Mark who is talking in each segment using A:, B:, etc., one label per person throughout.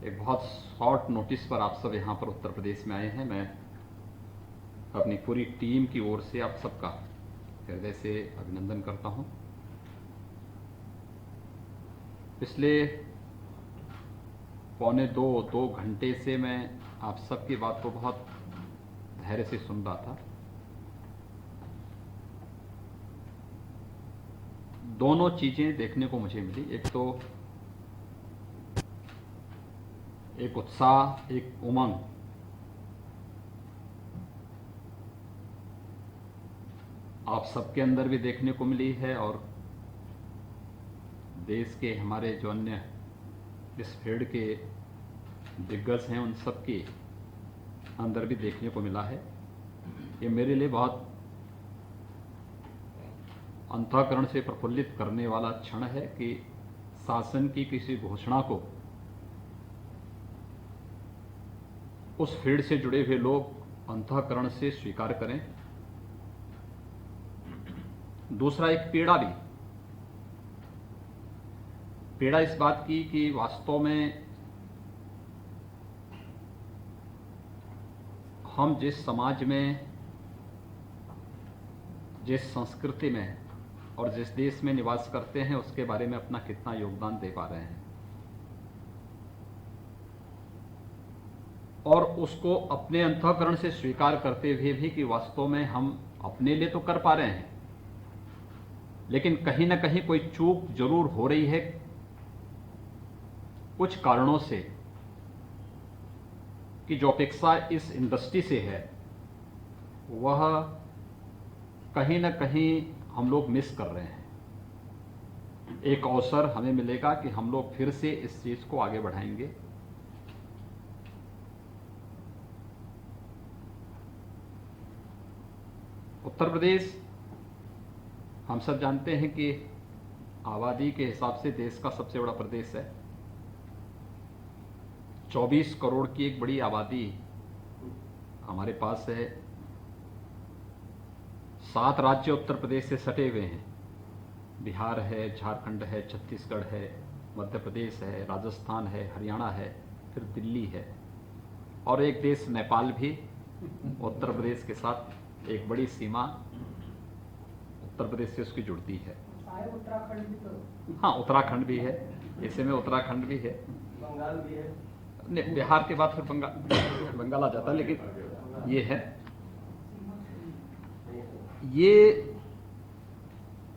A: एक बहुत short notice पर आप सब यहाँ पर उत्तर प्रदेश में आए हैं। मैं अपनी पूरी टीम की ओर से आप सबका हृदय से अभिनंदन करता हूँ। पिछले पौने दो घंटे से मैं आप सबकी बात को बहुत धैर्य से सुन रहा था। दोनों चीजें देखने को मुझे मिली, एक तो एक उत्साह, एक उमंग, आप सबके अंदर भी देखने को मिली है और देश के हमारे जो अन्य इस फील्ड के दिग्गज हैं उन सबके अंदर भी देखने को मिला है। ये मेरे लिए बहुत अंतःकरण से प्रफुल्लित करने वाला क्षण है कि शासन की किसी घोषणा को उस फील्ड से जुड़े हुए लोग अंतःकरण से स्वीकार करें। दूसरा, एक पीड़ा इस बात की कि वास्तव में हम जिस समाज में, जिस संस्कृति में और जिस देश में निवास करते हैं उसके बारे में अपना कितना योगदान दे पा रहे हैं और उसको अपने अंतःकरण से स्वीकार करते हुए भी कि वास्तव में हम अपने लिए तो कर पा रहे हैं लेकिन कहीं ना कहीं कोई चूक जरूर हो रही है कुछ कारणों से, कि जो अपेक्षा इस इंडस्ट्री से है वह कहीं ना कहीं हम लोग मिस कर रहे हैं। एक अवसर हमें मिलेगा कि हम लोग फिर से इस चीज को आगे बढ़ाएंगे। उत्तर प्रदेश, हम सब जानते हैं कि आबादी के हिसाब से देश का सबसे बड़ा प्रदेश है। 24 करोड़ की एक बड़ी आबादी हमारे पास है। 7 राज्य उत्तर प्रदेश से सटे हुए हैं। बिहार है, झारखंड है, छत्तीसगढ़ है, मध्य प्रदेश है, राजस्थान है, हरियाणा है, फिर दिल्ली है और एक देश नेपाल भी उत्तर प्रदेश के साथ एक बड़ी सीमा उत्तर प्रदेश से उसकी जुड़ती है।
B: उत्तराखंड भी तो,
A: हाँ, उत्तराखंड भी है, इसी में उत्तराखंड भी है,
B: बंगाल भी है।
A: नहीं, बिहार के बाद फिर बंगाल आ जाता है, लेकिन ये है, ये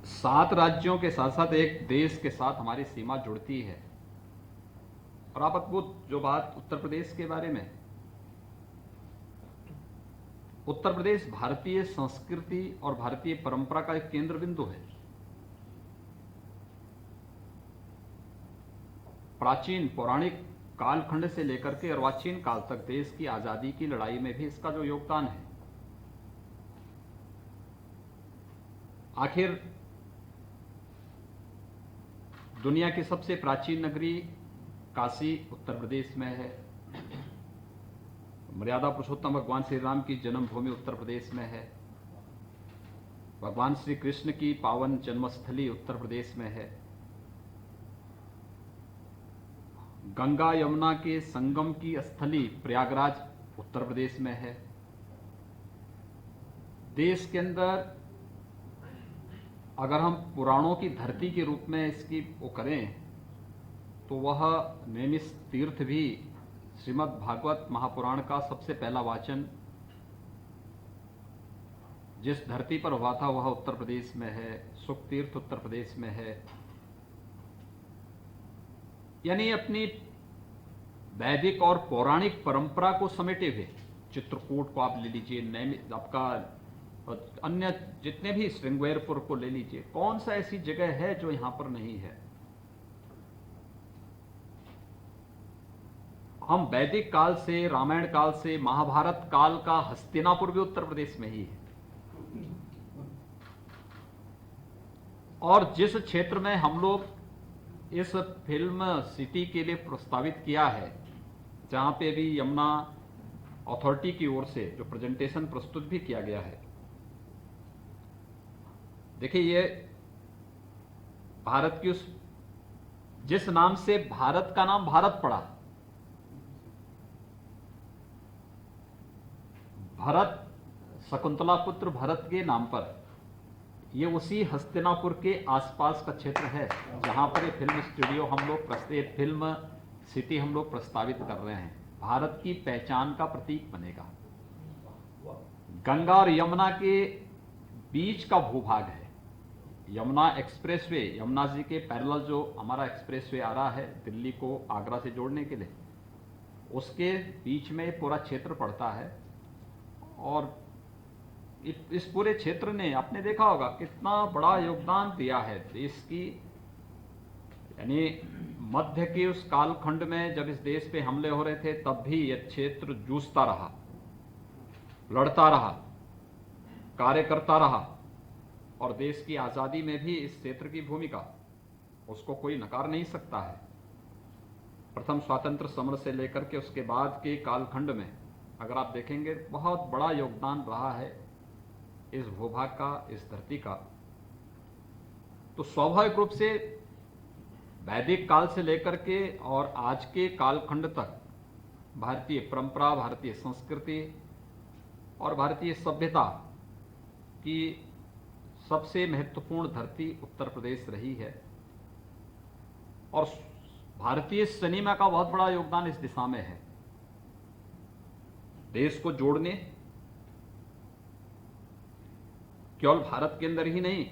A: 7 राज्यों के साथ साथ एक देश के साथ हमारी सीमा जुड़ती है। और आप अद्भुत जो बात उत्तर प्रदेश के बारे में, उत्तर प्रदेश भारतीय संस्कृति और भारतीय परंपरा का एक केंद्र बिंदु है। प्राचीन पौराणिक कालखंड से लेकर के अर्वाचीन काल तक देश की आजादी की लड़ाई में भी इसका जो योगदान है, आखिर दुनिया की सबसे प्राचीन नगरी काशी उत्तर प्रदेश में है। मर्यादा पुरुषोत्तम भगवान श्री राम की जन्मभूमि उत्तर प्रदेश में है। भगवान श्री कृष्ण की पावन जन्मस्थली उत्तर प्रदेश में है। गंगा यमुना के संगम की स्थली प्रयागराज उत्तर प्रदेश में है। देश के अंदर अगर हम पुराणों की धरती के रूप में इसकी वो करें तो वह नैमिष तीर्थ भी श्रीमद् भागवत महापुराण का सबसे पहला वाचन जिस धरती पर हुआ था वह उत्तर प्रदेश में है। सुख तीर्थ उत्तर प्रदेश में है। यानी अपनी वैदिक और पौराणिक परंपरा को समेटे हुए चित्रकूट को आप ले लीजिए, आपका अन्य जितने भी श्रृंगेरपुर को ले लीजिए, कौन सा ऐसी जगह है जो यहां पर नहीं है। हम वैदिक काल से, रामायण काल से, महाभारत काल का हस्तिनापुर भी उत्तर प्रदेश में ही है। और जिस क्षेत्र में हम लोग इस फिल्म सिटी के लिए प्रस्तावित किया है, जहां पे भी यमुना अथॉरिटी की ओर से जो प्रेजेंटेशन प्रस्तुत भी किया गया है, देखिए ये भारत की उस जिस नाम से भारत का नाम भारत पड़ा, भरत, शकुंतला पुत्र भरत के नाम पर ये उसी हस्तिनापुर के आसपास का क्षेत्र है जहां पर ये फिल्म स्टूडियो हम लोग फिल्म सिटी हम लोग प्रस्तावित कर रहे हैं। भारत की पहचान का प्रतीक बनेगा। गंगा और यमुना के बीच का भूभाग है। यमुना एक्सप्रेसवे, यमुना जी के पैरेलल जो हमारा एक्सप्रेसवे आ रहा है दिल्ली को आगरा से जोड़ने के लिए, उसके बीच में पूरा क्षेत्र पड़ता है। और इस पूरे क्षेत्र ने आपने देखा होगा कितना बड़ा योगदान दिया है देश की, यानी मध्य के उस कालखंड में जब इस देश पे हमले हो रहे थे तब भी यह क्षेत्र जूझता रहा, लड़ता रहा, कार्य करता रहा। और देश की आजादी में भी इस क्षेत्र की भूमिका उसको कोई नकार नहीं सकता है। प्रथम स्वतंत्र समर से लेकर के उसके बाद के कालखंड में अगर आप देखेंगे बहुत बड़ा योगदान रहा है इस भूभाग का, इस धरती का। तो स्वाभाविक रूप से वैदिक काल से लेकर के और आज के कालखंड तक भारतीय परंपरा, भारतीय संस्कृति और भारतीय सभ्यता की सबसे महत्वपूर्ण धरती उत्तर प्रदेश रही है। और भारतीय सिनेमा का बहुत बड़ा योगदान इस दिशा में है, देश को जोड़ने, केवल भारत के अंदर ही नहीं,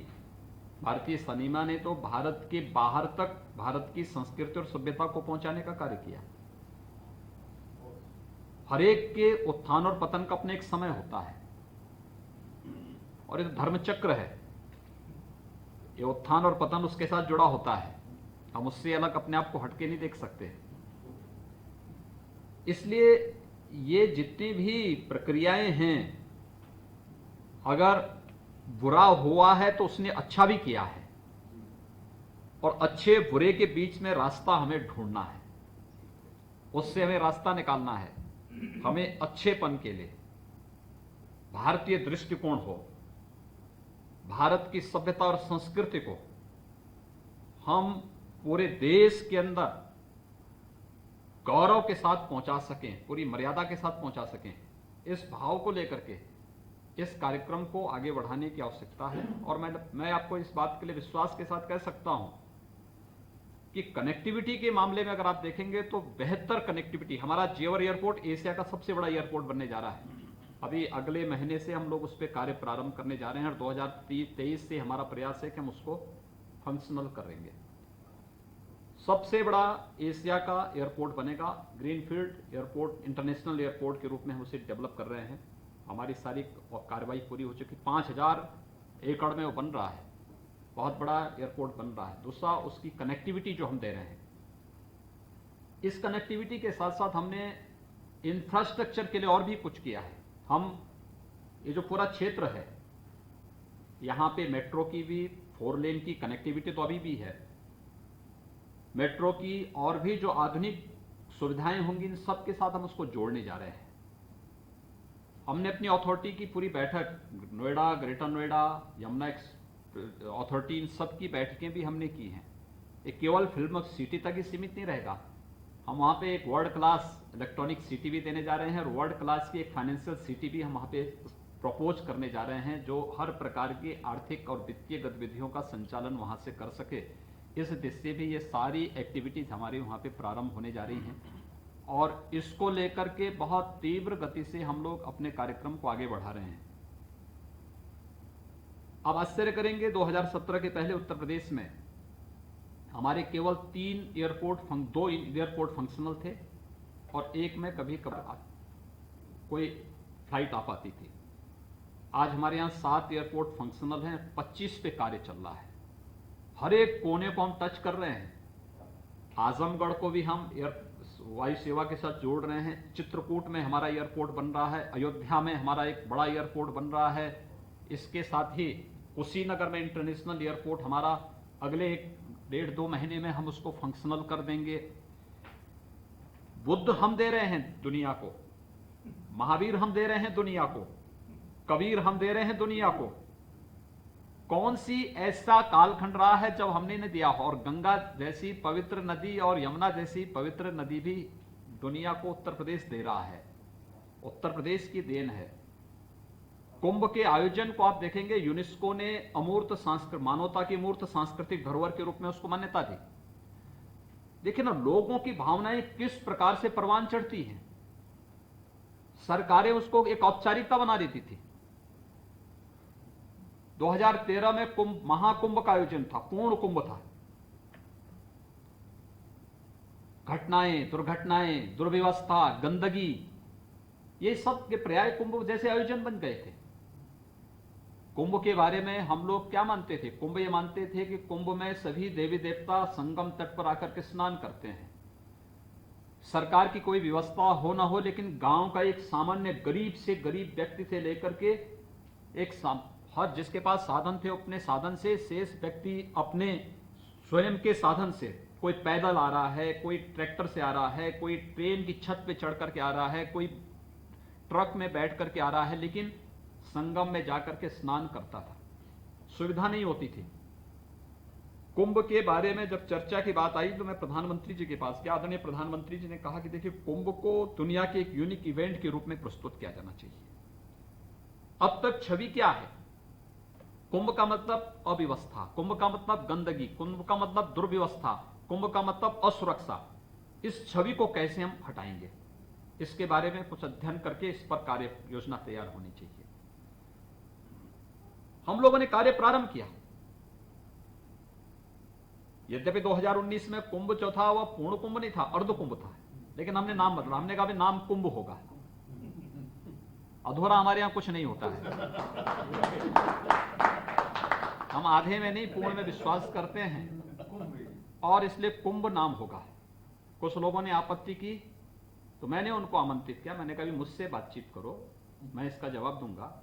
A: भारतीय सिनेमा ने तो भारत के बाहर तक भारत की संस्कृति और सभ्यता को पहुंचाने का कार्य किया। हर एक के उत्थान और पतन का अपने एक समय होता है और ये धर्म चक्र है। ये उत्थान और पतन उसके साथ जुड़ा होता है, हम उससे अलग अपने आप को हटके नहीं देख सकते। इसलिए ये जितनी भी प्रक्रियाएं हैं, अगर बुरा हुआ है तो उसने अच्छा भी किया है और अच्छे बुरे के बीच में रास्ता हमें ढूंढना है, उससे हमें रास्ता निकालना है। हमें अच्छेपन के लिए भारतीय दृष्टिकोण हो, भारत की सभ्यता और संस्कृति को हम पूरे देश के अंदर गौरव के साथ पहुंचा सकें, पूरी मर्यादा के साथ पहुंचा सकें, इस भाव को लेकर के इस कार्यक्रम को आगे बढ़ाने की आवश्यकता है। और मैं आपको इस बात के लिए विश्वास के साथ कह सकता हूं कि कनेक्टिविटी के मामले में अगर आप देखेंगे तो बेहतर कनेक्टिविटी, हमारा जेवर एयरपोर्ट एशिया का सबसे बड़ा एयरपोर्ट बनने जा रहा है। अभी अगले महीने से हम लोग उस पर कार्य प्रारंभ करने जा रहे हैं और 2023 से हमारा प्रयास है कि हम उसको फंक्शनल करेंगे। सबसे बड़ा एशिया का एयरपोर्ट बनेगा, ग्रीनफील्ड एयरपोर्ट, इंटरनेशनल एयरपोर्ट के रूप में हम उसे डेवलप कर रहे हैं। हमारी सारी कार्रवाई पूरी हो चुकी, 5000 एकड़ में वो बन रहा है, बहुत बड़ा एयरपोर्ट बन रहा है। दूसरा उसकी कनेक्टिविटी जो हम दे रहे हैं, इस कनेक्टिविटी के साथ साथ हमने इंफ्रास्ट्रक्चर के लिए और भी कुछ किया है। हम ये जो पूरा क्षेत्र है यहां पे मेट्रो की भी 4 लेन की कनेक्टिविटी तो अभी भी है, मेट्रो की और भी जो आधुनिक सुविधाएं होंगी इन सब के साथ हम उसको जोड़ने जा रहे हैं। हमने अपनी अथॉरिटी की पूरी बैठक, नोएडा, ग्रेटर नोएडा, यमुना अथॉरिटी, इन सब की बैठकें भी हमने की हैं। ये केवल फिल्म सिटी तक ही सीमित नहीं रहेगा, हम वहाँ पे एक वर्ल्ड क्लास इलेक्ट्रॉनिक सिटी भी देने जा रहे हैं और वर्ल्ड क्लास की एक फाइनेंशियल सिटी भी हम वहाँ पे प्रपोज करने जा रहे हैं, जो हर प्रकार की आर्थिक और वित्तीय गतिविधियों का संचालन वहाँ से कर सके। इस दिशा से भी ये सारी एक्टिविटीज हमारी वहाँ पे प्रारंभ होने जा रही हैं और इसको लेकर के बहुत तीव्र गति से हम लोग अपने कार्यक्रम को आगे बढ़ा रहे हैं। अब आश्चर्य करेंगे, 2017 के पहले उत्तर प्रदेश में हमारे केवल 2 एयरपोर्ट फंक्शनल थे और एक में कभी कभार कोई फ्लाइट आ पाती थी। आज हमारे यहाँ 7 एयरपोर्ट फंक्शनल हैं, 25 पे कार्य चल रहा है। हर एक कोने को हम टच कर रहे हैं। आजमगढ़ को भी हम वायु सेवा के साथ जोड़ रहे हैं। चित्रकूट में हमारा एयरपोर्ट बन रहा है, अयोध्या में हमारा एक बड़ा एयरपोर्ट बन रहा है। इसके साथ ही कुशीनगर में इंटरनेशनल एयरपोर्ट हमारा अगले 1.5-2 महीने में हम उसको फंक्शनल कर देंगे। बुद्ध हम दे रहे हैं दुनिया को, महावीर हम दे रहे हैं दुनिया को, कबीर हम दे रहे हैं दुनिया को। कौन सी ऐसा कालखंड रहा है जब हमने नहीं दिया हो? और गंगा जैसी पवित्र नदी और यमुना जैसी पवित्र नदी भी दुनिया को उत्तर प्रदेश दे रहा है। उत्तर प्रदेश की देन है। कुंभ के आयोजन को आप देखेंगे, यूनेस्को ने अमूर्त सांस्कृतिक, मानवता की मूर्त सांस्कृतिक धरोहर के रूप में उसको मान्यता दी। देखिए ना, लोगों की भावनाएं किस प्रकार से परवान चढ़ती हैं। सरकारें उसको एक औपचारिकता बना देती थी। 2013 में कुंभ, महाकुंभ का आयोजन था, पूर्ण कुंभ था। घटनाएं, दुर्घटनाएं, दुर्व्यवस्था, गंदगी, ये सब के पर्याय कुंभ जैसे आयोजन बन गए थे। कुंभ के बारे में हम लोग क्या मानते थे? कुंभ ये मानते थे कि कुंभ में सभी देवी देवता संगम तट पर आकर के स्नान करते हैं। सरकार की कोई व्यवस्था हो ना हो, लेकिन गांव का एक सामान्य गरीब से गरीब व्यक्ति से लेकर के हर जिसके पास साधन थे, अपने साधन से, शेष व्यक्ति अपने स्वयं के साधन से, कोई पैदल आ रहा है, कोई ट्रैक्टर से आ रहा है, कोई ट्रेन की छत पे चढ़ करके आ रहा है, कोई ट्रक में बैठ करके आ रहा है, लेकिन संगम में जाकर के स्नान करता था। सुविधा नहीं होती थी। कुंभ के बारे में जब चर्चा की बात आई तो मैं प्रधानमंत्री जी के पास गया। आदरणीय प्रधानमंत्री जी ने कहा कि देखिए, कुंभ को दुनिया के एक यूनिक इवेंट के रूप में प्रस्तुत किया जाना चाहिए। अब तक छवि क्या है? कुंभ का मतलब अव्यवस्था, कुंभ का मतलब गंदगी, कुंभ का मतलब दुर्व्यवस्था, कुंभ का मतलब असुरक्षा। इस छवि को कैसे हम हटाएंगे, इसके बारे में कुछ अध्ययन करके इस पर कार्य योजना तैयार होनी चाहिए। हम लोगों ने कार्य प्रारंभ किया। यद्यपि 2019 में कुंभ जो था वह पूर्ण कुंभ नहीं था, अर्ध कुंभ था, लेकिन हमने नाम बदला। हमने कहा नाम कुंभ होगा, अधूरा हमारे यहां कुछ नहीं होता है। हम आधे में नहीं, पूर्ण में विश्वास करते हैं, और इसलिए कुंभ नाम होगा। कुछ लोगों ने आपत्ति की तो मैंने उनको आमंत्रित किया। मैंने कहा मुझसे बातचीत करो, मैं इसका जवाब दूंगा।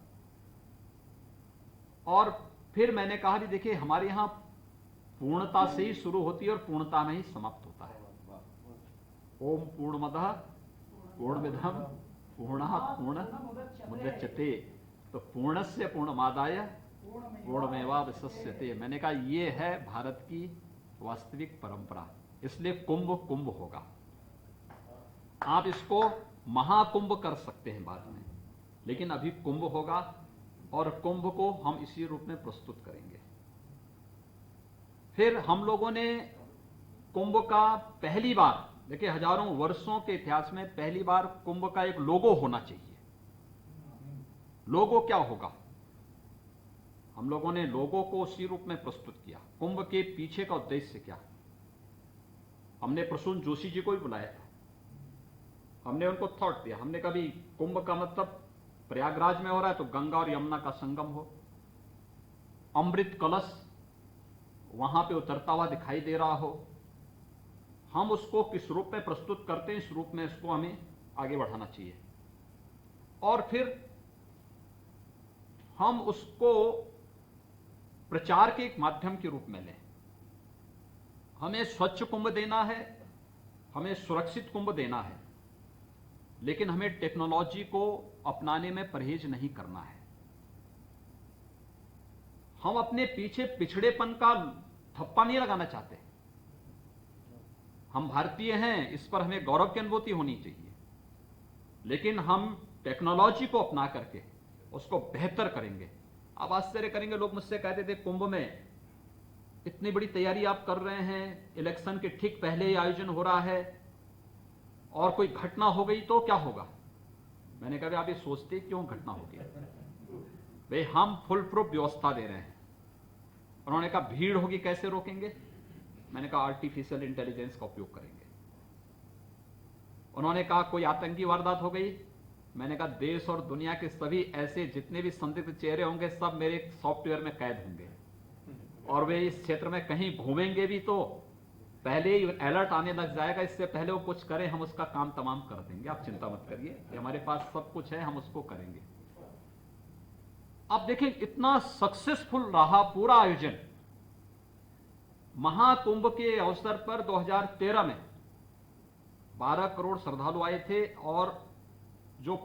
A: और फिर मैंने कहा कि देखिए, हमारे यहां पूर्णता से ही शुरू होती है और पूर्णता में ही समाप्त होता है। ओम पूर्णमदः पूर्णमिदं पूर्णात् पूर्णमुदच्यते, तो पूर्णस्य पूर्णमादाय पूर्णमेवावशिष्यते। मैंने कहा ये है भारत की वास्तविक परंपरा, इसलिए कुंभ कुंभ होगा। आप इसको महाकुंभ कर सकते हैं बाद में, लेकिन अभी कुंभ होगा, और कुंभ को हम इसी रूप में प्रस्तुत करेंगे। फिर हम लोगों ने कुंभ का पहली बार, देखिए हजारों वर्षों के इतिहास में पहली बार कुंभ का एक लोगो होना चाहिए। लोगो क्या होगा? हम लोगों ने लोगो को उसी रूप में प्रस्तुत किया। कुंभ के पीछे का उद्देश्य क्या? हमने प्रसून जोशी जी को भी बुलाया था। हमने उनको थॉट दिया। हमने कहा भी कुंभ का मतलब प्रयागराज में हो रहा है तो गंगा और यमुना का संगम हो, अमृत कलश वहां पे उतरता हुआ दिखाई दे रहा हो। हम उसको किस रूप में प्रस्तुत करते हैं, इस रूप में इसको हमें आगे बढ़ाना चाहिए। और फिर हम उसको प्रचार के एक माध्यम के रूप में लें। हमें स्वच्छ कुंभ देना है, हमें सुरक्षित कुंभ देना है, लेकिन हमें टेक्नोलॉजी को अपनाने में परहेज नहीं करना है। हम अपने पीछे पिछड़ेपन का थप्पा नहीं लगाना चाहते। हम भारतीय हैं, इस पर हमें गौरव की अनुभूति होनी चाहिए, लेकिन हम टेक्नोलॉजी को अपना करके उसको बेहतर करेंगे। आप आश्चर्य करेंगे, लोग मुझसे कहते थे कुंभ में इतनी बड़ी तैयारी आप कर रहे हैं, इलेक्शन के ठीक पहले ही आयोजन हो रहा है, और कोई घटना हो गई तो क्या होगा? मैंने कहा आप ये सोचते क्यों घटना होगी? भाई हम फुल प्रूफ व्यवस्था दे रहे हैं। उन्होंने कहा भीड़ होगी कैसे रोकेंगे? मैंने कहा आर्टिफिशियल इंटेलिजेंस का उपयोग करेंगे। उन्होंने कहा कोई आतंकी वारदात हो गई? मैंने कहा देश और दुनिया के सभी ऐसे जितने भी संदिग्ध चेहरे होंगे सब मेरे सॉफ्टवेयर में कैद होंगे, और वे इस क्षेत्र में कहीं घूमेंगे भी तो पहले ही अलर्ट आने लग जाएगा। इससे पहले वो कुछ करें हम उसका काम तमाम कर देंगे। आप चिंता मत करिए, हमारे पास सब कुछ है, हम उसको करेंगे। अब देखें इतना सक्सेसफुल रहा पूरा आयोजन। महाकुंभ के अवसर पर 2013 में 12 करोड़ श्रद्धालु आए थे, और जो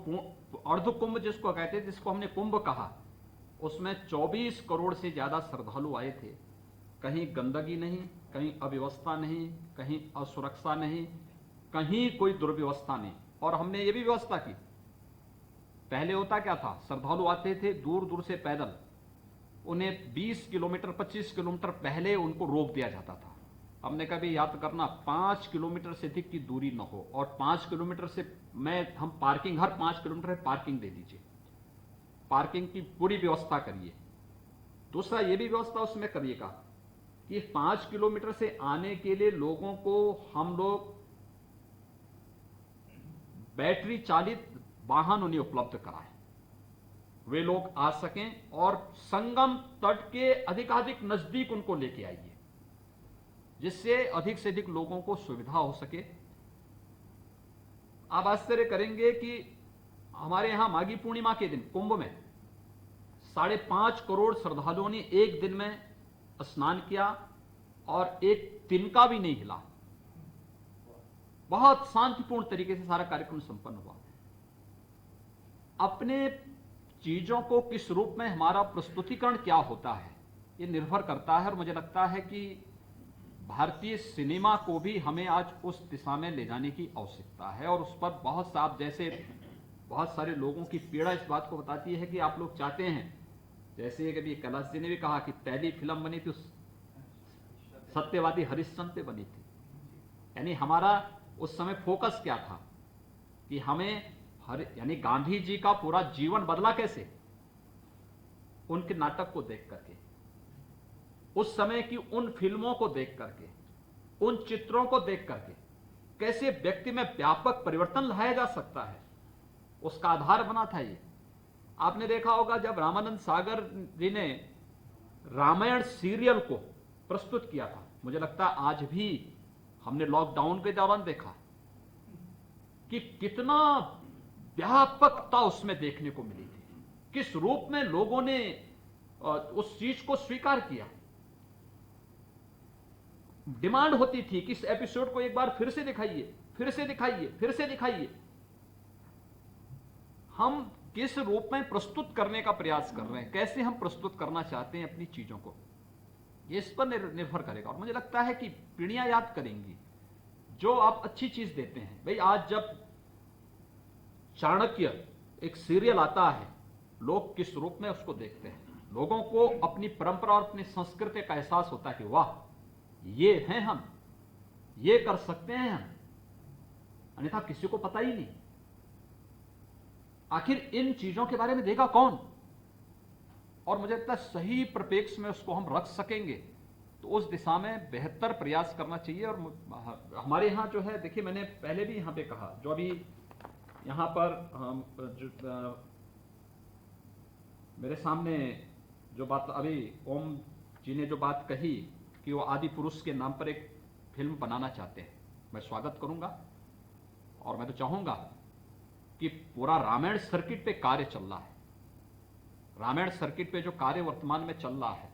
A: अर्ध कुंभ जिसको कहते थे, जिसको हमने कुंभ कहा, उसमें 24 करोड़ से ज्यादा श्रद्धालु आए थे। कहीं गंदगी नहीं, कहीं अव्यवस्था नहीं, कहीं असुरक्षा नहीं, कहीं कोई दुर्व्यवस्था नहीं। और हमने ये भी व्यवस्था की पहले होता क्या था, श्रद्धालु आते थे दूर दूर से पैदल, उन्हें 20 किलोमीटर 25 किलोमीटर पहले उनको रोक दिया जाता था। हमने कभी याद करना 5 किलोमीटर से अधिक की दूरी न हो, और 5 किलोमीटर से हम पार्किंग, हर 5 किलोमीटर पार्किंग दे दीजिए, पार्किंग की पूरी व्यवस्था करिए। दूसरा ये भी व्यवस्था उसमें करिएगा कि 5 किलोमीटर से आने के लिए लोगों को हम लोग बैटरी चालित वाहन उन्हें उपलब्ध कराएं, वे लोग आ सकें और संगम तट के अधिकाधिक नजदीक उनको लेके आइए, जिससे अधिक से अधिक लोगों को सुविधा हो सके। आप आश्चर्य करेंगे कि हमारे यहां माघी पूर्णिमा के दिन कुंभ में 5.5 करोड़ श्रद्धालुओं ने एक दिन में स्नान किया और एक तिनका भी नहीं हिला। बहुत शांतिपूर्ण तरीके से सारा कार्यक्रम संपन्न हुआ। अपने चीजों को किस रूप में हमारा प्रस्तुतिकरण क्या होता है, ये निर्भर करता है। और मुझे लगता है कि भारतीय सिनेमा को भी हमें आज उस दिशा में ले जाने की आवश्यकता है। और उस पर बहुत साफ, जैसे बहुत सारे लोगों की पीड़ा इस बात को बताती है कि आप लोग चाहते हैं, जैसे कभी कैलाश जी ने भी कहा कि पहली फिल्म बनी थी सत्यवादी हरिश्चंद्र पे बनी थी, यानी हमारा उस समय फोकस क्या था कि हमें यानी गांधी जी का पूरा जीवन बदला कैसे, उनके नाटक को देख करके, उस समय की उन फिल्मों को देख करके, उन चित्रों को देख करके कैसे व्यक्ति में व्यापक परिवर्तन लाया जा सकता है, उसका आधार बना था ये। आपने देखा होगा जब रामानंद सागर जी ने रामायण सीरियल को प्रस्तुत किया था, मुझे लगता है आज भी हमने लॉकडाउन के दौरान देखा कि कितना व्यापकता उसमें देखने को मिली थी, किस रूप में लोगों ने उस चीज को स्वीकार किया। डिमांड होती थी कि इस एपिसोड को एक बार फिर से दिखाइए, फिर से दिखाइए, फिर से दिखाइए। हम किस रूप में प्रस्तुत करने का प्रयास कर रहे हैं, कैसे हम प्रस्तुत करना चाहते हैं अपनी चीजों को, ये इस पर निर्भर करेगा। और मुझे लगता है कि पीढ़ियां याद करेंगी जो आप अच्छी चीज देते हैं। भाई आज जब चाणक्य एक सीरियल आता है, लोग किस रूप में उसको देखते हैं, लोगों को अपनी परंपरा और अपनी संस्कृति का एहसास होता है कि वाह ये हैं हम, ये कर सकते हैं हम, अन्यथा किसी को पता ही नहीं। आखिर इन चीजों के बारे में देगा कौन? और मुझे लगता है सही परिप्रेक्ष्य में उसको हम रख सकेंगे तो उस दिशा में बेहतर प्रयास करना चाहिए। और हमारे यहां जो है, देखिए मैंने पहले भी यहां पे कहा, जो अभी यहां पर मेरे सामने जो बात अभी ओम जी ने जो बात कही कि वो आदि पुरुष के नाम पर एक फिल्म बनाना चाहते हैं, मैं स्वागत करूंगा। और मैं तो चाहूंगा कि पूरा रामायण सर्किट पे कार्य चल रहा है, रामायण सर्किट पे जो कार्य वर्तमान में चल रहा है,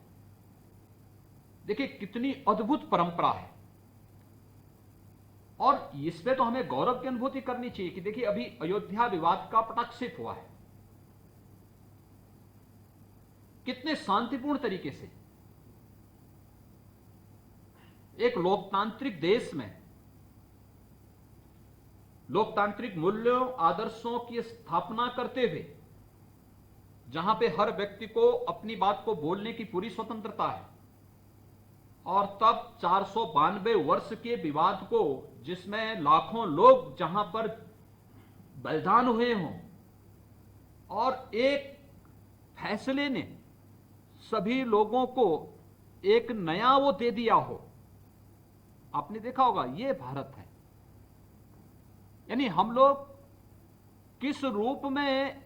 A: देखिए कितनी अद्भुत परंपरा है। और इस पे तो हमें गौरव की अनुभूति करनी चाहिए कि देखिए अभी अयोध्या विवाद का पटाक्षेप हुआ है, कितने शांतिपूर्ण तरीके से एक लोकतांत्रिक देश में लोकतांत्रिक मूल्यों आदर्शों की स्थापना करते हुए, जहां पे हर व्यक्ति को अपनी बात को बोलने की पूरी स्वतंत्रता है, और तब 492 वर्ष के विवाद को, जिसमें लाखों लोग जहां पर बलिदान हुए हों, और एक फैसले ने सभी लोगों को एक नया वो दे दिया हो। आपने देखा होगा ये भारत है। यानी हम लोग किस रूप में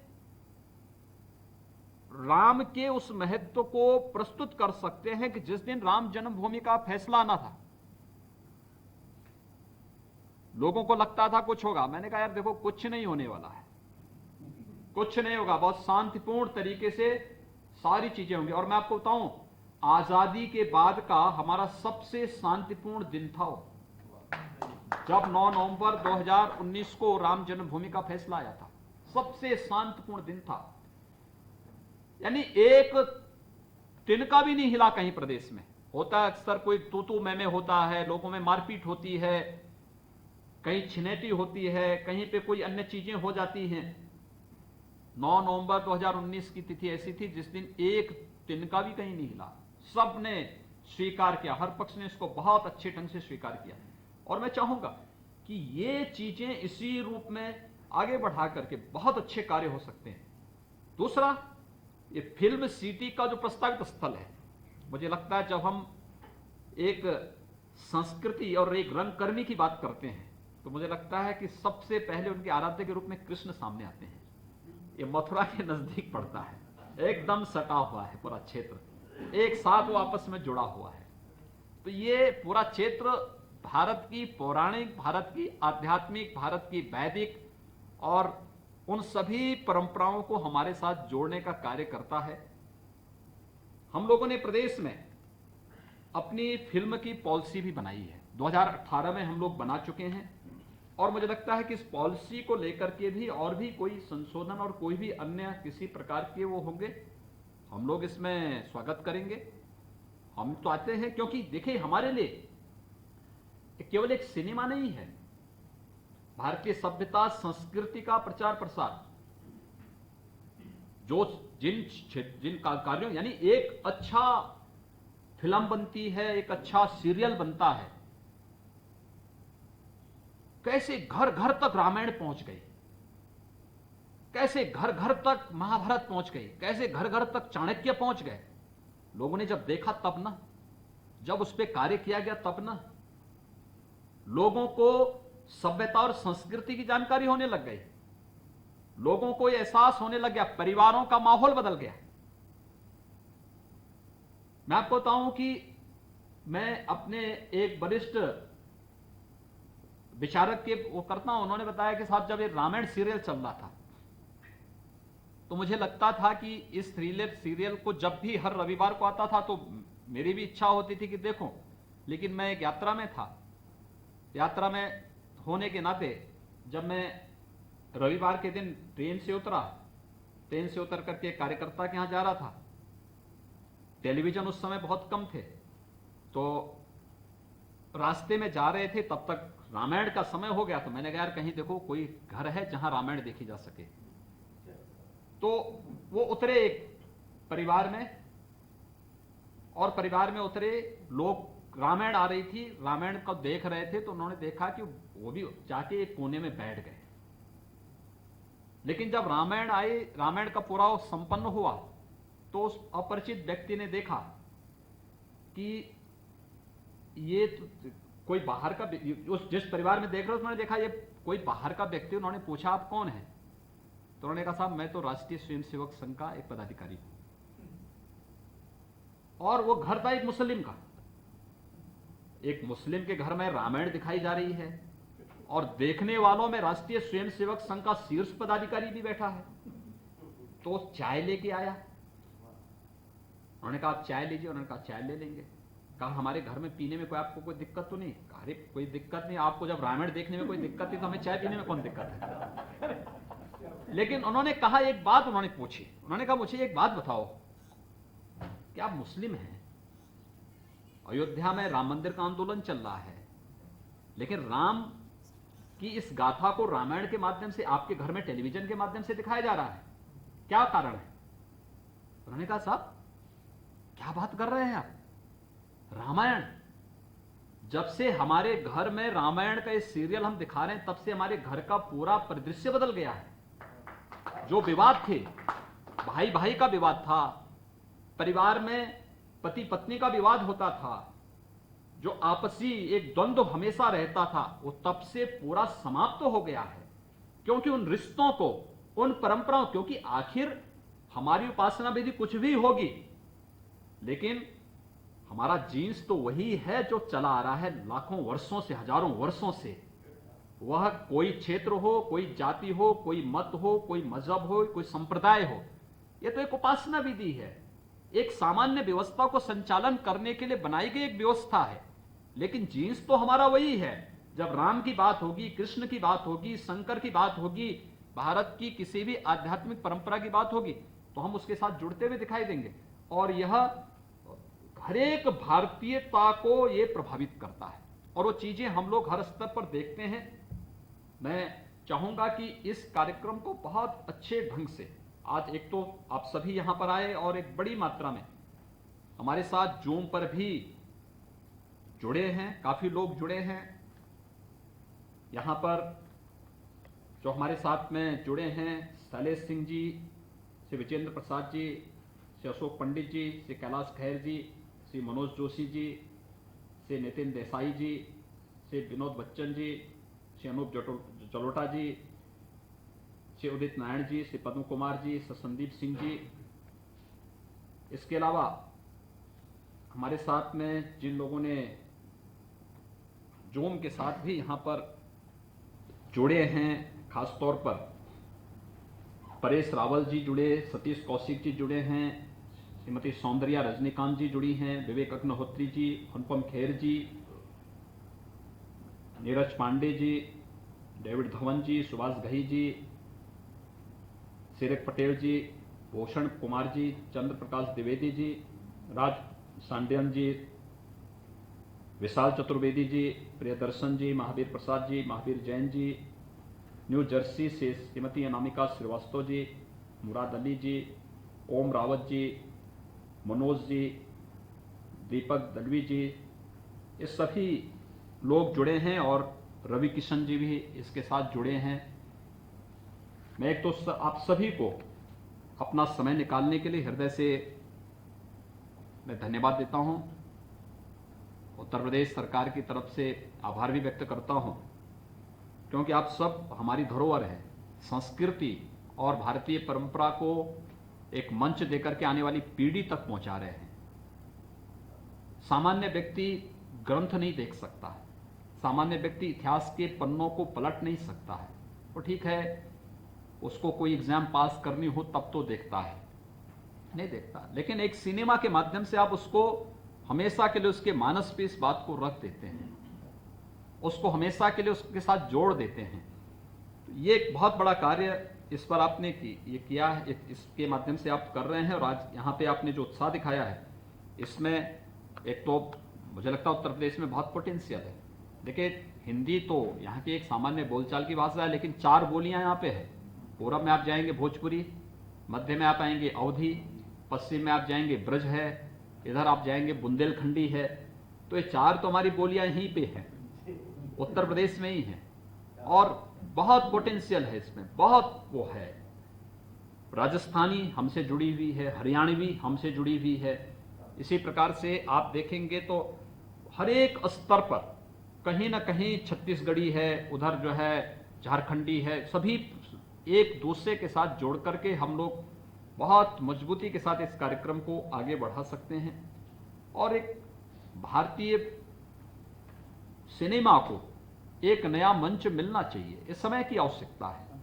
A: राम के उस महत्व को प्रस्तुत कर सकते हैं कि जिस दिन राम जन्मभूमि का फैसला आना था, लोगों को लगता था कुछ होगा। मैंने कहा यार देखो कुछ नहीं होने वाला है, कुछ नहीं होगा, बहुत शांतिपूर्ण तरीके से सारी चीजें होंगी। और मैं आपको बताऊं, आजादी के बाद का हमारा सबसे शांतिपूर्ण दिन था जब 9 नवंबर 2019 को राम जन्मभूमि का फैसला आया था, सबसे शांतिपूर्ण दिन था। यानी एक तिनका भी नहीं हिला कहीं प्रदेश में। होता है अक्सर कोई तू मैं होता है, लोगों में मारपीट होती है, कहीं छिनेटी होती है, कहीं पे कोई अन्य चीजें हो जाती हैं। 9 नवंबर 2019 की तिथि ऐसी थी जिस दिन एक तिनका भी कहीं नहीं हिला, सबने स्वीकार किया, हर पक्ष ने इसको बहुत अच्छे ढंग से स्वीकार किया। और मैं चाहूंगा कि ये चीजें इसी रूप में आगे बढ़ा करके बहुत अच्छे कार्य हो सकते हैं। दूसरा, ये फिल्म सिटी का जो प्रस्तावित स्थल है, मुझे लगता है जब हम एक संस्कृति और एक रंगकर्मी की बात करते हैं तो मुझे लगता है कि सबसे पहले उनके आराध्य के रूप में कृष्ण सामने आते हैं। ये मथुरा के नजदीक पड़ता है, एकदम सटा हुआ है पूरा क्षेत्र, एक साथ वो आपस में जुड़ा हुआ है। तो ये पूरा क्षेत्र भारत की पौराणिक, भारत की आध्यात्मिक, भारत की वैदिक और उन सभी परंपराओं को हमारे साथ जोड़ने का कार्य करता है। हम लोगों ने प्रदेश में अपनी फिल्म की पॉलिसी भी बनाई है, 2018 में हम लोग बना चुके हैं, और मुझे लगता है कि इस पॉलिसी को लेकर के भी और भी कोई संशोधन और कोई भी अन्य किसी प्रकार के वो होंगे, हम लोग इसमें स्वागत करेंगे। हम तो आते हैं क्योंकि देखिए हमारे लिए केवल एक सिनेमा नहीं है, भारतीय सभ्यता संस्कृति का प्रचार प्रसार, जो जिन कार्यों, यानी एक अच्छा फिल्म बनती है, एक अच्छा सीरियल बनता है, कैसे घर घर तक रामायण पहुंच गई, कैसे घर घर तक महाभारत पहुंच गई, कैसे घर घर तक चाणक्य पहुंच गए। लोगों ने जब देखा तब ना, जब उस पर कार्य किया गया तब ना, लोगों को सभ्यता और संस्कृति की जानकारी होने लग गई, लोगों को एहसास होने लग गया, परिवारों का माहौल बदल गया। मैं आपको बताऊं कि मैं अपने एक वरिष्ठ विचारक के वो करता हूं, उन्होंने बताया कि साहब जब ये रामायण सीरियल चल रहा था तो मुझे लगता था कि इस थ्रिलर सीरियल को जब भी हर रविवार को आता था तो मेरी भी इच्छा होती थी कि देखूं, लेकिन मैं एक यात्रा में था, यात्रा में होने के नाते जब मैं रविवार के दिन ट्रेन से उतर करके एक कार्यकर्ता के यहां जा रहा था, टेलीविजन उस समय बहुत कम थे, तो रास्ते में जा रहे थे तब तक रामायण का समय हो गया, तो मैंने कहा यार कहीं देखो कोई घर है जहां रामायण देखी जा सके। तो वो उतरे एक परिवार में, और परिवार में उतरे लोग, रामायण आ रही थी, रामायण को देख रहे थे, तो उन्होंने देखा कि वो भी जाके एक कोने में बैठ गए। लेकिन जब रामायण आई, रामायण का पूरा संपन्न हुआ, तो उस अपरिचित व्यक्ति ने देखा कि ये कोई बाहर का, उस जिस परिवार में देख रहे उन्होंने देखा ये कोई बाहर का व्यक्ति। उन्होंने पूछा आप कौन है, तो उन्होंने कहा साहब मैं तो राष्ट्रीय स्वयंसेवक संघ का एक पदाधिकारी हूं। और वो घर था एक मुस्लिम का, एक मुस्लिम के घर में रामायण दिखाई जा रही है और देखने वालों में राष्ट्रीय स्वयंसेवक संघ का शीर्ष पदाधिकारी भी बैठा है। तो चाय लेके आया, उन्होंने कहा आप चाय लीजिए, उन्होंने कहा चाय ले लेंगे। कहा हमारे घर में पीने में कोई आपको कोई दिक्कत तो नहीं? अरे कोई दिक्कत नहीं, आपको जब रामायण देखने में कोई दिक्कत थी तो हमें चाय पीने में कौन दिक्कत है। लेकिन उन्होंने कहा, एक बात उन्होंने पूछी, उन्होंने कहा मुझे एक बात बताओ, क्या आप मुस्लिम हैं? अयोध्या में राम मंदिर का आंदोलन चल रहा है, लेकिन राम की इस गाथा को रामायण के माध्यम से आपके घर में टेलीविजन के माध्यम से दिखाया जा रहा है, क्या कारण है? उन्होंने कहा साहब क्या बात कर रहे हैं आप, रामायण, जब से हमारे घर में रामायण का इस सीरियल हम दिखा रहे हैं तब से हमारे घर का पूरा परिदृश्य बदल गया है। जो विवाद थे, भाई भाई का विवाद था, परिवार में पति पत्नी का विवाद होता था, जो आपसी एक द्वंद्व हमेशा रहता था, वो तब से पूरा समाप्त हो गया है। क्योंकि उन रिश्तों को, उन परंपराओं, क्योंकि आखिर हमारी उपासना विधि कुछ भी होगी, लेकिन हमारा जीन्स तो वही है जो चला आ रहा है लाखों वर्षों से, हजारों वर्षों से। वह कोई क्षेत्र हो, कोई जाति हो, कोई मत हो, कोई मजहब हो, कोई संप्रदाय हो, यह तो एक उपासना विधि है, एक सामान्य व्यवस्था को संचालन करने के लिए बनाई गई एक व्यवस्था है। लेकिन जीन्स तो हमारा वही है। जब राम की बात होगी, कृष्ण की बात होगी, शंकर की बात होगी, भारत की किसी भी आध्यात्मिक परंपरा की बात होगी, तो हम उसके साथ जुड़ते हुए दिखाई देंगे। और यह हर एक भारतीयता को यह प्रभावित करता है, और वो चीजें हम लोग हर स्तर पर देखते हैं। मैं चाहूंगा कि इस कार्यक्रम को बहुत अच्छे ढंग से आज एक तो आप सभी यहां पर आए और एक बड़ी मात्रा में हमारे साथ जूम पर भी जुड़े हैं, काफी लोग जुड़े हैं। यहां पर जो हमारे साथ में जुड़े हैं, शैलेश सिंह जी, श्री विजेंद्र प्रसाद जी, श्री अशोक पंडित जी, श्री कैलाश खैर जी, श्री मनोज जोशी जी, श्री नितिन देसाई जी, श्री विनोद बच्चन जी, श्री अनूप जलोटा जी, श्री उदित नारायण जी, श्री पद्म कुमार जी, श्री संदीप सिंह जी। इसके अलावा हमारे साथ में जिन लोगों ने जूम के साथ भी यहां पर जुड़े हैं, खासतौर पर परेश रावल जी जुड़े, सतीश कौशिक जी जुड़े हैं, श्रीमती सौंदर्या रजनीकांत जी जुड़ी हैं, विवेक अग्निहोत्री जी, अनुपम खेर जी, नीरज पांडे जी, डेविड धवन जी, सुभाष घई जी, सिरक पटेल जी, भूषण कुमार जी, चंद्र प्रकाश द्विवेदी जी, राज सांडियन जी, विशाल चतुर्वेदी जी, प्रियदर्शन जी, महावीर प्रसाद जी, महावीर जैन जी, न्यू जर्सी से श्रीमती अनामिका श्रीवास्तव जी, मुराद अली जी, ओम रावत जी, मनोज जी, दीपक दलवी जी, ये सभी लोग जुड़े हैं और रवि किशन जी भी इसके साथ जुड़े हैं। मैं एक तो आप सभी को अपना समय निकालने के लिए हृदय से मैं धन्यवाद देता हूं। उत्तर प्रदेश सरकार की तरफ से आभार भी व्यक्त करता हूं, क्योंकि आप सब हमारी धरोहर है, संस्कृति और भारतीय परंपरा को एक मंच देकर के आने वाली पीढ़ी तक पहुंचा रहे हैं। सामान्य व्यक्ति ग्रंथ नहीं देख सकता है, सामान्य व्यक्ति इतिहास के पन्नों को पलट नहीं सकता है। तो ठीक है, उसको कोई एग्जाम पास करनी हो तब तो देखता है, नहीं देखता। लेकिन एक सिनेमा के माध्यम से आप उसको हमेशा के लिए उसके मानस पे इस बात को रख देते हैं, उसको हमेशा के लिए उसके साथ जोड़ देते हैं। तो ये एक बहुत बड़ा कार्य इस पर आपने ये किया है, इसके माध्यम से आप कर रहे हैं। और आज यहाँ पे आपने जो उत्साह दिखाया है, इसमें एक तो मुझे लगता है उत्तर प्रदेश में बहुत पोटेंशियल है। देखिए, हिंदी तो यहाँ की एक सामान्य बोलचाल की भाषा है, लेकिन 4 बोलियां यहाँ पे है। पूरब में आप जाएंगे भोजपुरी, मध्य में आप आएंगे अवधी, पश्चिम में आप जाएंगे ब्रज है, इधर आप जाएंगे बुंदेलखंडी है। तो ये 4 तो हमारी बोलियां यहीं पे हैं, उत्तर प्रदेश में ही हैं, और बहुत पोटेंशियल है इसमें, बहुत वो है। राजस्थानी हमसे जुड़ी हुई है, हरियाणवी हमसे जुड़ी हुई है। इसी प्रकार से आप देखेंगे तो हर एक स्तर पर कहीं ना कहीं छत्तीसगढ़ी है, उधर जो है झारखंडी है, सभी एक दूसरे के साथ जोड़ करके हम लोग बहुत मजबूती के साथ इस कार्यक्रम को आगे बढ़ा सकते हैं। और एक भारतीय सिनेमा को एक नया मंच मिलना चाहिए, इस समय की आवश्यकता है।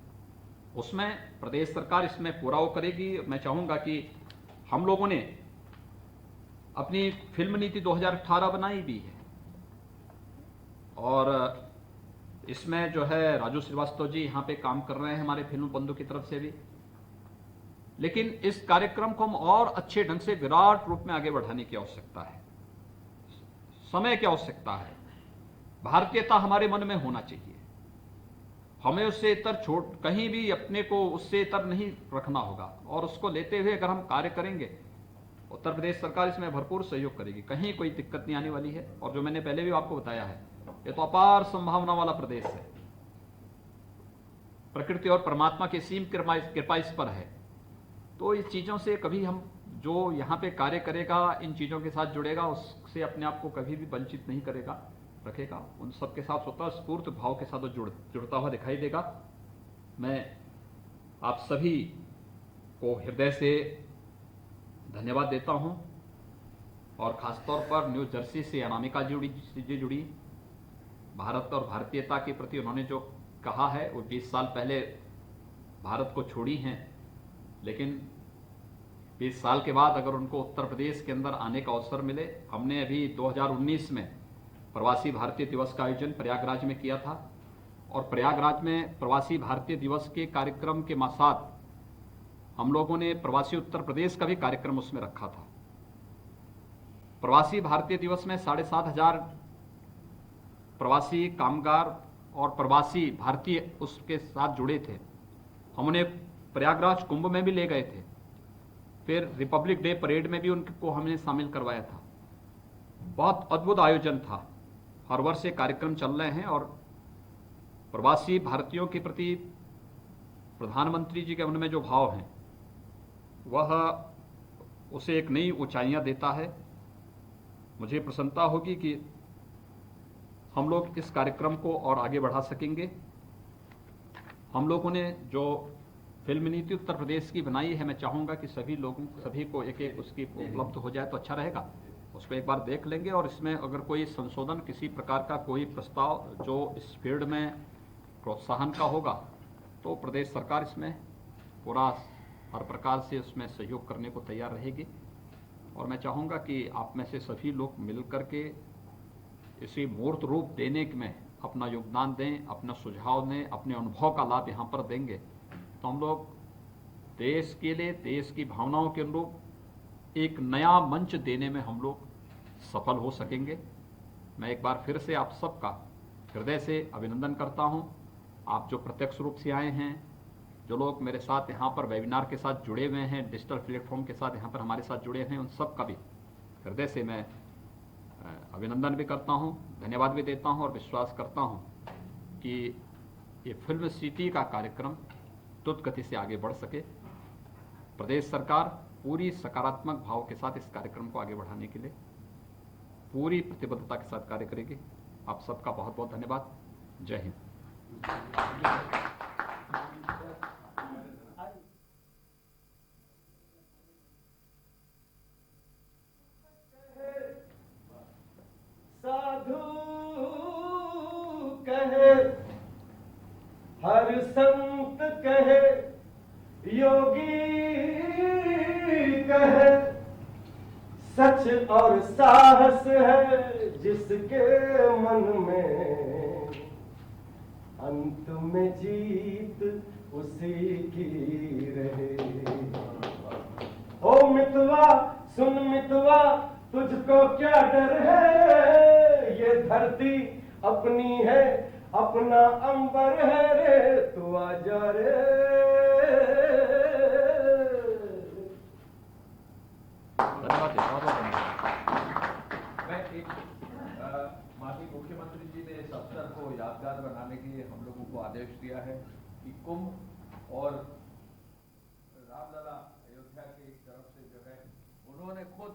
A: उसमें प्रदेश सरकार इसमें पूरा वो करेगी। मैं चाहूंगा कि हम लोगों ने अपनी फिल्म नीति 2018 बनाई भी है, और इसमें जो है राजू श्रीवास्तव जी यहाँ पे काम कर रहे हैं हमारे फिल्म बंधु की तरफ से भी। लेकिन इस कार्यक्रम को हम और अच्छे ढंग से विराट रूप में आगे बढ़ाने की आवश्यकता है, समय की आवश्यकता है। भारतीयता हमारे मन में होना चाहिए, हमें उससे इतर कहीं भी अपने को उससे इतर नहीं रखना होगा। और उसको लेते हुए अगर हम कार्य करेंगे, उत्तर प्रदेश सरकार इसमें भरपूर सहयोग करेगी, कहीं कोई दिक्कत नहीं आने वाली है। और जो मैंने पहले भी आपको बताया है, ये तो अपार संभावना वाला प्रदेश है, प्रकृति और परमात्मा की सीम कृपा इस पर है। तो इस चीजों से कभी हम जो यहाँ पे कार्य करेगा, इन चीजों के साथ जुड़ेगा, उससे अपने आप को कभी भी वंचित नहीं करेगा, रखेगा। उन सबके साथ स्वतः स्फूर्त भाव के साथ जुड़ता हुआ दिखाई देगा। मैं आप सभी को हृदय से धन्यवाद देता हूं, और खासतौर पर न्यू जर्सी से अनामिका जी जुड़ी। भारत और भारतीयता के प्रति उन्होंने जो कहा है, वो 20 साल पहले भारत को छोड़ी हैं, लेकिन 20 साल के बाद अगर उनको उत्तर प्रदेश के अंदर आने का अवसर मिले, हमने अभी 2019 में प्रवासी भारतीय दिवस का आयोजन प्रयागराज में किया था, और प्रयागराज में प्रवासी भारतीय दिवस के कार्यक्रम के साथ हम लोगों ने प्रवासी उत्तर प्रदेश का भी कार्यक्रम उसमें रखा था। प्रवासी भारतीय दिवस में 7,500 प्रवासी कामगार और प्रवासी भारतीय उसके साथ जुड़े थे। हमने प्रयागराज कुंभ में भी ले गए थे, फिर रिपब्लिक डे परेड में भी उनको हमने शामिल करवाया था। बहुत अद्भुत आयोजन था। हर वर्ष ये कार्यक्रम चल रहे हैं और प्रवासी भारतीयों के प्रति प्रधानमंत्री जी के मन में जो भाव हैं वह उसे एक नई ऊंचाइयां देता है। मुझे प्रसन्नता होगी कि हम लोग इस कार्यक्रम को और आगे बढ़ा सकेंगे। हम लोगों ने जो फिल्म नीति उत्तर प्रदेश की बनाई है, मैं चाहूँगा कि सभी को एक एक उसकी उपलब्ध हो जाए तो अच्छा रहेगा। उसको एक बार देख लेंगे और इसमें अगर कोई संशोधन, किसी प्रकार का कोई प्रस्ताव जो इस फील्ड में प्रोत्साहन का होगा तो प्रदेश सरकार इसमें पूरा हर प्रकार से उसमें सहयोग करने को तैयार रहेगी। और मैं चाहूँगा कि आप में से सभी लोग मिल करके इसे मूर्त रूप देने में अपना योगदान दें, अपना सुझाव दें, अपने अनुभव का लाभ यहाँ पर देंगे तो हम लोग देश के लिए, देश की भावनाओं के अनुरूप एक नया मंच देने में हम लोग सफल हो सकेंगे। मैं एक बार फिर से आप सबका हृदय से अभिनंदन करता हूँ। आप जो प्रत्यक्ष रूप से आए हैं, जो लोग मेरे साथ यहाँ पर वेबिनार के साथ जुड़े हुए हैं, डिजिटल प्लेटफॉर्म के साथ यहाँ पर हमारे साथ जुड़े हैं, उन सब का भी हृदय से मैं अभिनंदन भी करता हूँ, धन्यवाद भी देता हूँ और विश्वास करता हूँ कि ये फिल्म सिटी का कार्यक्रम द्रुत गति से आगे बढ़ सके। प्रदेश सरकार पूरी सकारात्मक भाव के साथ इस कार्यक्रम को आगे बढ़ाने के लिए पूरी प्रतिबद्धता के साथ कार्य करेगी। आप सबका बहुत बहुत धन्यवाद। जय हिंद।
B: साधु कहे, हर संत कहे, योगी कहे, सच और साहस है जिसके मन में, अंत में जीत उसी की रहे। ओ मितवा सुन मितवा, तुझको क्या डर है, ये धरती अपनी है, अपना अंबर है रे, तू आजा रे।
C: मैं एक माननीय मुख्यमंत्री जी ने इस अवसर को यादगार बनाने के लिए हम लोगों को आदेश दिया है कि कुंभ और रामलला अयोध्या की तरफ से जो है उन्होंने खुद